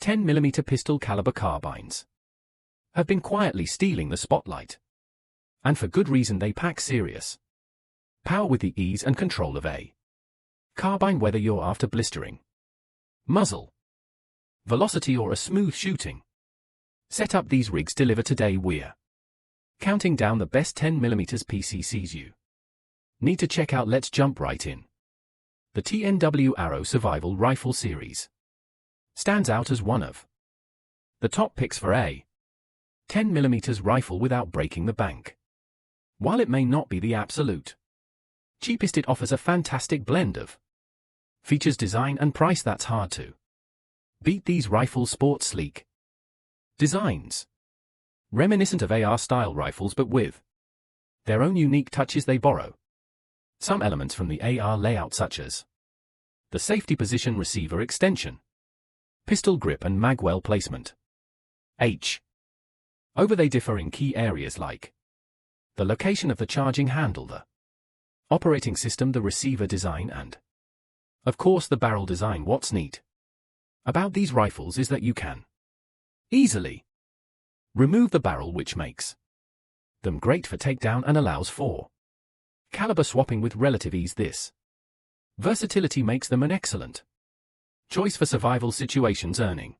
10mm pistol caliber carbines have been quietly stealing the spotlight. And for good reason. They pack serious power with the ease and control of a carbine, whether you're after blistering, muzzle, velocity, or a smooth shooting. Set up these rigs deliver today. We're counting down the best 10mm PCCs you need to check out. Let's jump right in. The TNW Aero Survival Rifle Series stands out as one of the top picks for a 10mm rifle without breaking the bank. While it may not be the absolute cheapest, it offers a fantastic blend of features, design, and price that's hard to beat. These rifles sport sleek designs reminiscent of AR-style rifles, but with their own unique touches. They borrow some elements from the AR layout, such as the safety position, receiver extension, pistol grip, and magwell placement. Over they differ in key areas like the location of the charging handle, the operating system, the receiver design, and, of course, the barrel design. What's neat about these rifles is that you can easily remove the barrel, which makes them great for takedown and allows for caliber swapping with relative ease. This versatility makes them an excellent choice for survival situations, earning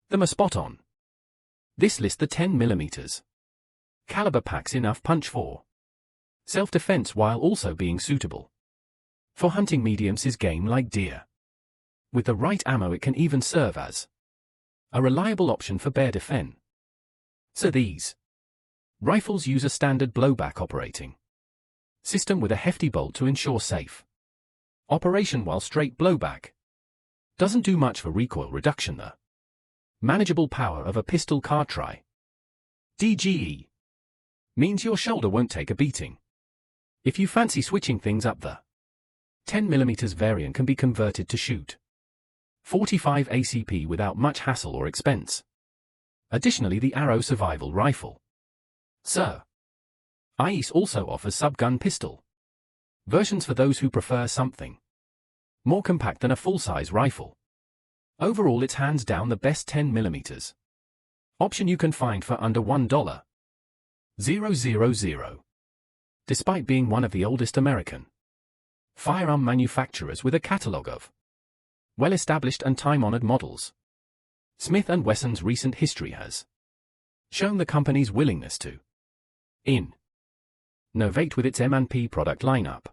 them a spot on this list. The 10mm caliber packs enough punch for self-defense while also being suitable for hunting medium-sized game like deer. With the right ammo, it can even serve as a reliable option for bear defense. So these rifles use a standard blowback operating system with a hefty bolt to ensure safe operation, while straight blowback doesn't do much for recoil reduction. The manageable power of a pistol cartridge DGE means your shoulder won't take a beating. If you fancy switching things up, the 10mm variant can be converted to shoot 45 ACP without much hassle or expense. Additionally, the Aero Survival Rifle ICE also offers sub-gun pistol versions for those who prefer something more compact than a full-size rifle. Overall, it's hands down the best 10mm option you can find for under $1,000. Despite being one of the oldest American firearm manufacturers with a catalog of well-established and time-honored models, Smith & Wesson's recent history has shown the company's willingness to innovate with its M&P product lineup,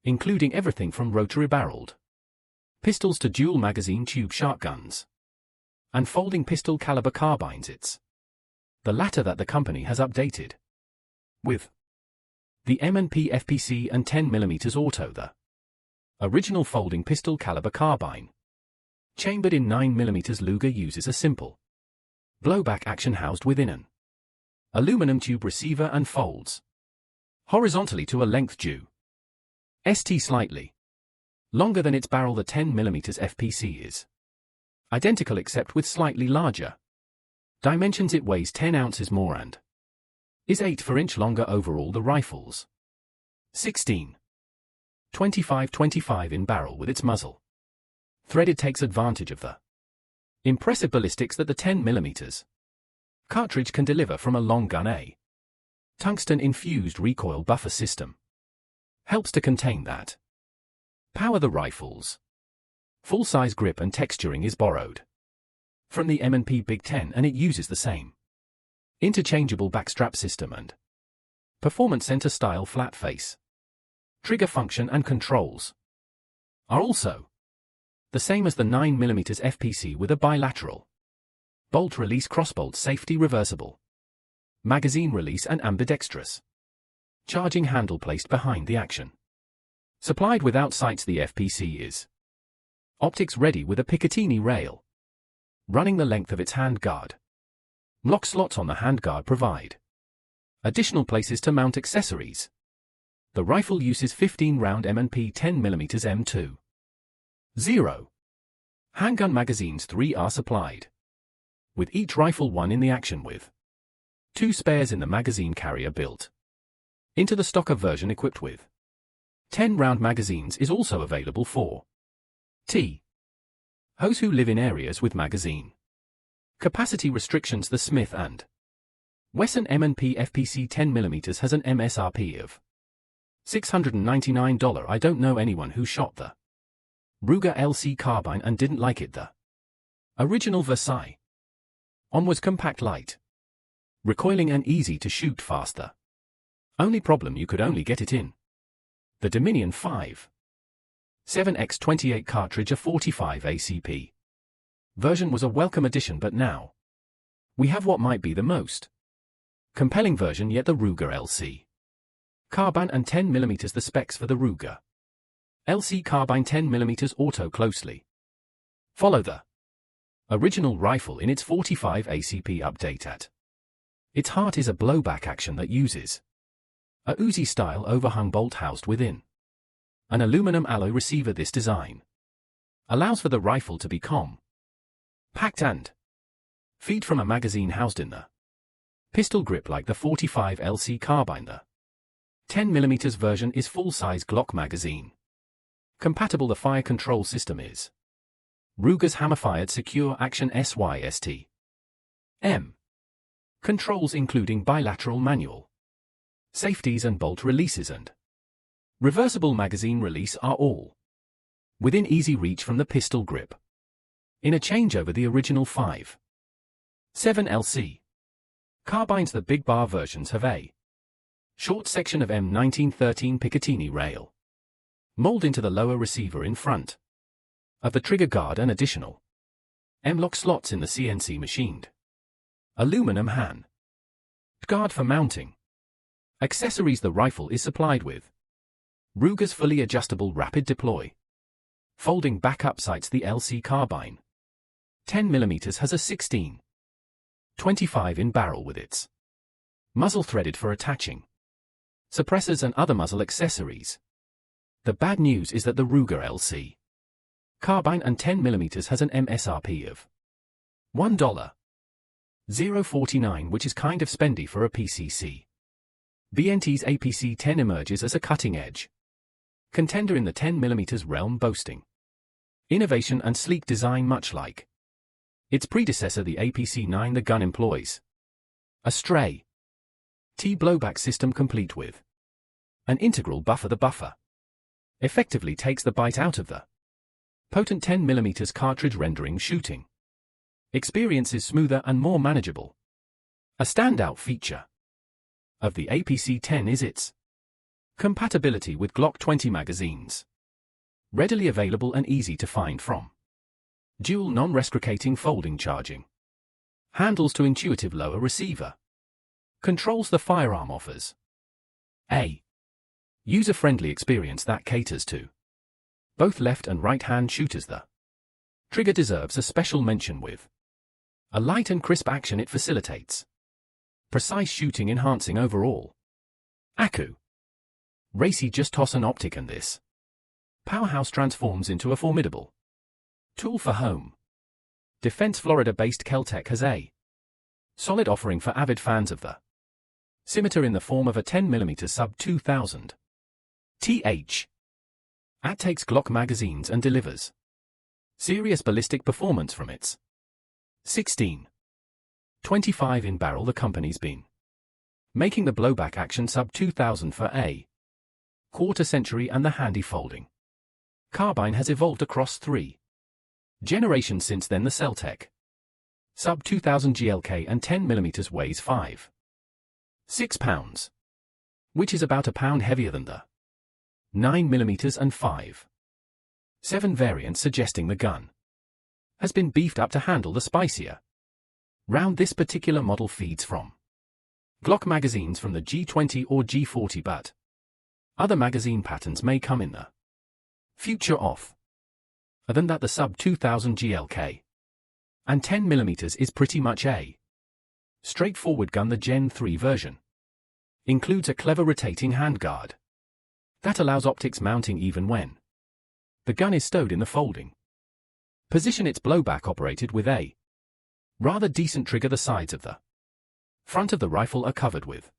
including everything from rotary-barreled pistols to dual-magazine tube shotguns and folding pistol caliber carbines. It's the latter that the company has updated with the M&P FPC and 10mm Auto, the original folding pistol caliber carbine, chambered in 9mm Luger, uses a simple blowback action housed within an aluminum tube receiver and folds horizontally to a length due slightly longer than its barrel. The 10mm FPC is identical except with slightly larger dimensions. It weighs 10 ounces more and is 8 longer overall. The rifle's 16.25 in barrel with its muzzle threaded takes advantage of the impressive ballistics that the 10mm cartridge can deliver from a long gun. A tungsten-infused recoil buffer system helps to contain that power. The rifle's full-size grip and texturing is borrowed from the M&P Big 10, and it uses the same interchangeable backstrap system and performance center-style flat face. Trigger function and controls are also the same as the 9mm FPC, with a bilateral bolt release, crossbolt safety, reversible magazine release, and ambidextrous charging handle placed behind the action. Supplied without sights, the FPC is optics ready with a Picatinny rail running the length of its handguard. Lock slots on the handguard provide additional places to mount accessories. The rifle uses 15-round M&P 10mm M2.0 handgun magazines. 3 are supplied with each rifle, 1 in the action with 2 spares in the magazine carrier built into the stocker version. Equipped with 10-round magazines is also available for Those who live in areas with magazine capacity restrictions. The Smith & Wesson M&P FPC 10mm has an MSRP of $699. I don't know anyone who shot the Ruger LC Carbine and didn't like it. The original Versailles was compact, light, recoiling and easy to shoot fast. The only problem, you could only get it in the Dominion 5.7x28 cartridge. A 45 ACP version was a welcome addition, but now we have what might be the most compelling version yet, the Ruger LC Carbine and 10mm. The specs for the Ruger LC Carbine 10mm auto closely follow the original rifle in its 45 ACP update. At its heart is a blowback action that uses a Uzi-style overhung bolt housed within an aluminum alloy receiver. This design allows for the rifle to be compact and feed from a magazine housed in the pistol grip like the 45 LC Carbine. The 10mm version is full-size Glock magazine compatible. The fire control system is Ruger's hammer-fired secure action SYST M controls, including bilateral manual safeties and bolt releases and reversible magazine release, are all within easy reach from the pistol grip. In a changeover, the original 5.7 LC Carbines, the big bar versions, have a short section of M1913 Picatinny rail molded into the lower receiver in front of the trigger guard and additional M-lock slots in the CNC machined aluminum hand guard for mounting accessories. The rifle is supplied with Ruger's fully adjustable rapid deploy folding backup sights. The LC Carbine 10mm has a 16.25 in barrel with its muzzle threaded for attaching suppressors and other muzzle accessories. The bad news is that the Ruger LC Carbine and 10mm has an MSRP of $1,049, which is kind of spendy for a PCC. BNT's APC 10 emerges as a cutting-edge contender in the 10mm realm, boasting innovation and sleek design much like its predecessor, the APC 9. The gun employs a stray T blowback system complete with an integral buffer. The buffer effectively takes the bite out of the potent 10mm cartridge, rendering shooting experience is smoother and more manageable. A standout feature of the APC 10 is its compatibility with Glock 20 magazines, readily available and easy to find from dual non-reciprocating folding charging handles to intuitive lower receiver controls. The firearm offers a user-friendly experience that caters to both left and right-hand shooters. The trigger deserves a special mention with a light and crisp action. It facilitates precise shooting, enhancing overall accuracy. Just toss an optic and this powerhouse transforms into a formidable tool for home defense. Florida-based Kel-Tec has a solid offering for avid fans of the scimitar in the form of a 10mm Sub-2000 TH. It takes Glock magazines and delivers serious ballistic performance from its 16.25 in barrel. The company's been making the blowback action Sub-2000 for a quarter-century, and the handy folding carbine has evolved across 3 generations since then. The Kel-Tec Sub-2000 GLK and 10mm weighs 5.6 pounds, which is about a pound heavier than the 9mm and 5.7 variant, suggesting the gun has been beefed up to handle the spicier round. This particular model feeds from Glock magazines from the G20 or G40, but other magazine patterns may come in the future. Other than that, the Sub-2000 GLK and 10mm is pretty much a straightforward gun. The Gen 3 version includes a clever rotating handguard that allows optics mounting even when the gun is stowed in the folding position. Its blowback operated with a rather decent trigger. The sides of the front of the rifle are covered with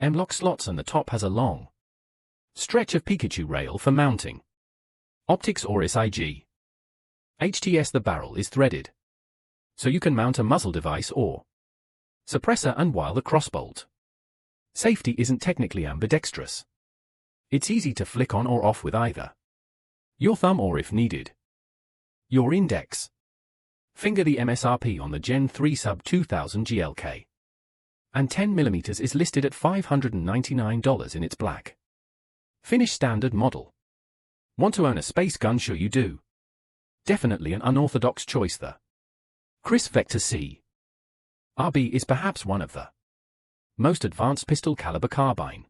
M-lock slots and the top has a long stretch of Pikachu rail for mounting optics or SIG. HTS. The barrel is threaded, so you can mount a muzzle device or suppressor and wire the crossbolt. Safety isn't technically ambidextrous. It's easy to flick on or off with either your thumb or, if needed, your index finger. The MSRP on the Gen 3 Sub-2000 GLK and 10mm is listed at $599 in its black finish standard model. Want to own a space gun? Sure you do. Definitely an unorthodox choice. The Kriss Vector CRB is perhaps one of the most advanced pistol caliber carbine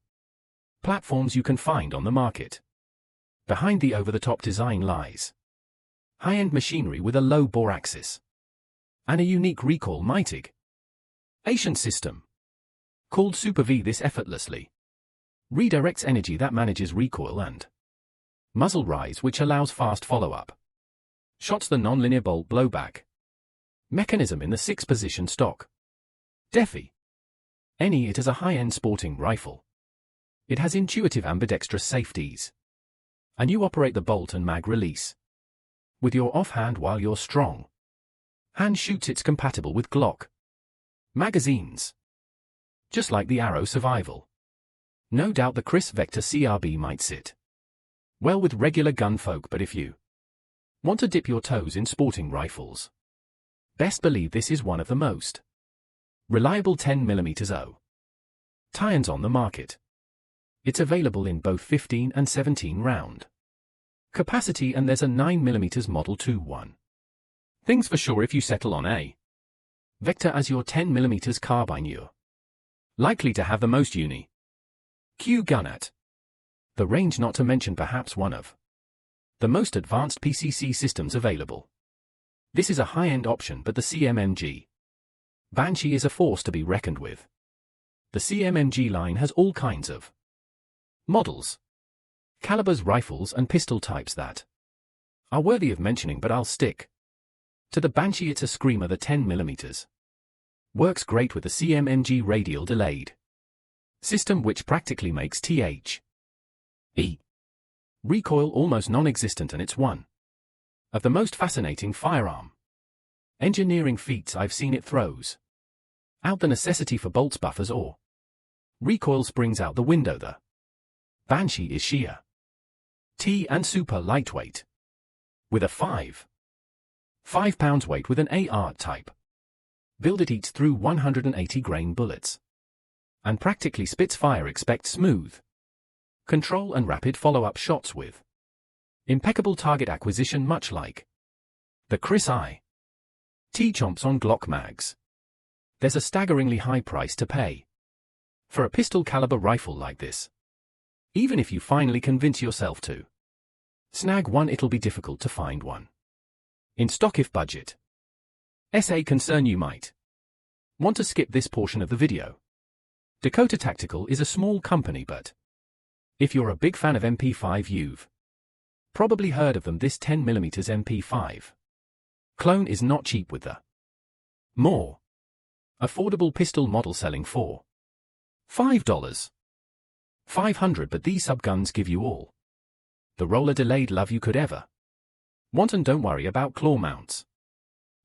platforms you can find on the market. Behind the over-the-top design lies high-end machinery with a low bore axis and a unique recoil mitigation system called Super V. This effortlessly redirects energy that manages recoil and muzzle rise, which allows fast follow-up shots. The non-linear bolt blowback mechanism in the 6-position stock Defi it is a high-end sporting rifle. It has intuitive ambidextrous safeties, and you operate the bolt and mag release with your offhand while your strong hand shoots. It's compatible with Glock magazines, just like the Aero Survival. No doubt the Kriss Vector CRB might sit well with regular gun folk, but if you want to dip your toes in sporting rifles, best believe this is one of the most reliable 10mm tie-ins on the market. It's available in both 15 and 17 round capacity, and there's a 9mm Model 2-1. Things for sure, if you settle on a Vector as your 10mm carbine, you're likely to have the most unique gun at the range, not to mention perhaps one of the most advanced PCC systems available. This is a high-end option, but the CMMG Banshee is a force to be reckoned with. The CMMG line has all kinds of models, calibers, rifles and pistol types that are worthy of mentioning, but I'll stick to the Banshee. It's a screamer. The 10mm works great with the CMMG radial delayed system, which practically makes recoil almost non-existent, and it's one of the most fascinating firearm engineering feats I've seen. It throws out the necessity for bolts, buffers or recoil springs out the window. The Banshee is sheer and super lightweight, with a 5 pounds weight with an AR type build. It eats through 180 grain bullets and practically spits fire. Expect smooth control and rapid follow-up shots with impeccable target acquisition, much like the Kriss chomps on Glock mags. There's a staggeringly high price to pay for a pistol caliber rifle like this. Even if you finally convince yourself to snag one, it'll be difficult to find one in stock. If budget a concern, you might want to skip this portion of the video. Dakota Tactical is a small company, but if you're a big fan of MP5, you've probably heard of them. This 10mm MP5 clone is not cheap, with the more affordable pistol model selling for $5,500, but these subguns give you all the roller delayed love you could ever want, and don't worry about claw mounts.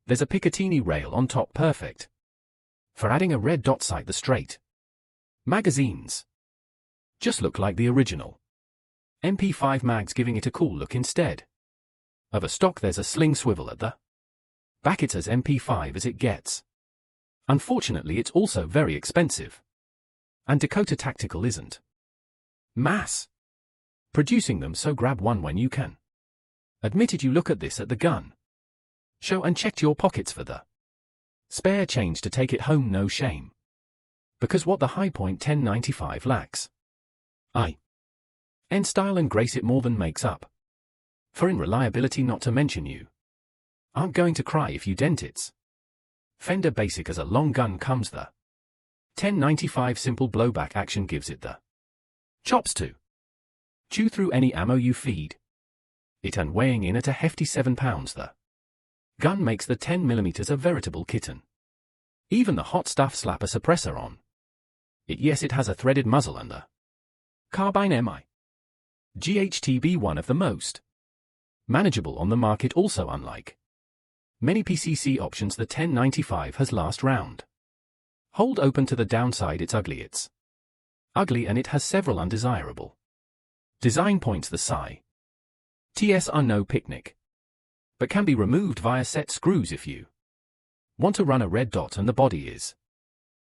There's a Picatinny rail on top, perfect for adding a red dot sight. The straight magazines just look like the original MP5 mags, giving it a cool look instead of a stock. There's a sling swivel at the back. It's as MP5 as it gets. Unfortunately, it's also very expensive, and Dakota Tactical isn't mass producing them, so grab one when you can. Admit it, you look at this at the gun show and checked your pockets for the spare change to take it home. No shame, because what the Hi-Point 1095 lacks, in style and grace, it more than makes up for in reliability, not to mention you aren't going to cry if you dent its fender. Basic as a long gun comes, the 1095 simple blowback action gives it the chops to chew through any ammo you feed it, and weighing in at a hefty 7 pounds, the gun makes the 10mm a veritable kitten. Even the hot stuff slap a suppressor on it. Yes, it has a threaded muzzle and the Carbine GHTB, one of the most Manageable on the market also unlike many PCC options the 1095 has last round. Hold open to the downside it's ugly and it has several undesirable design points. The TS are no picnic, but can be removed via set screws if you want to run a red dot, and the body is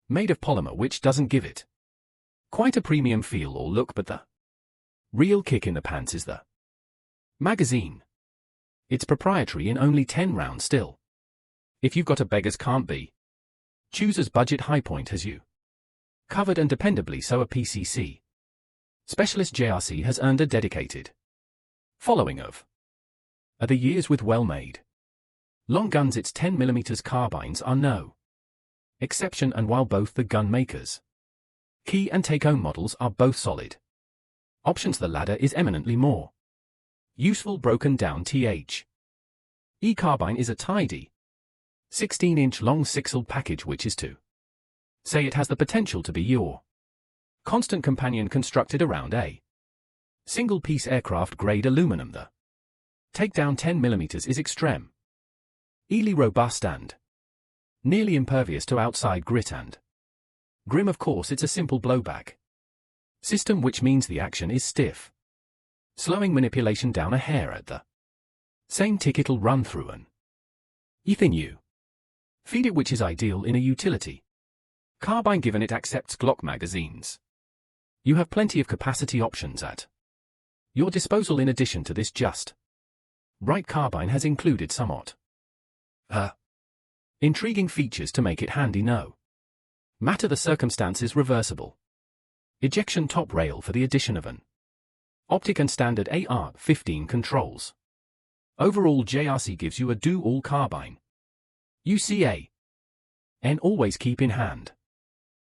made of polymer, which doesn't give it quite a premium feel or look, but the real kick in the pants is the magazine. It's proprietary in only 10 rounds still. If you've got a beggars can't be choosers budget, high point has you covered, and dependably so. A PCC specialist JRC has earned a dedicated following of the years with well-made long guns. Its 10mm carbines are no exception, and while both the gun makers' key and take-home models are both solid options, the latter is eminently more useful. Broken down TH E-Carbine is a tidy 16-inch long 6-cylinder package, which is to say it has the potential to be your constant companion, constructed around a single-piece aircraft-grade aluminum. The takedown 10mm is extremely robust and nearly impervious to outside grit and grim. Of course, it's a simple blowback system, which means the action is stiff, slowing manipulation down a hair at the same tick. It'll run through an anything you feed it, which is ideal in a utility carbine given it accepts Glock magazines. You have plenty of capacity options at your disposal. In addition to this, just right carbine has included somewhat intriguing features to make it handy. No matter the circumstances, reversible ejection top rail for the addition of an optic and standard AR-15 controls. Overall, JRC gives you a do-all carbine. UCA and always keep in hand.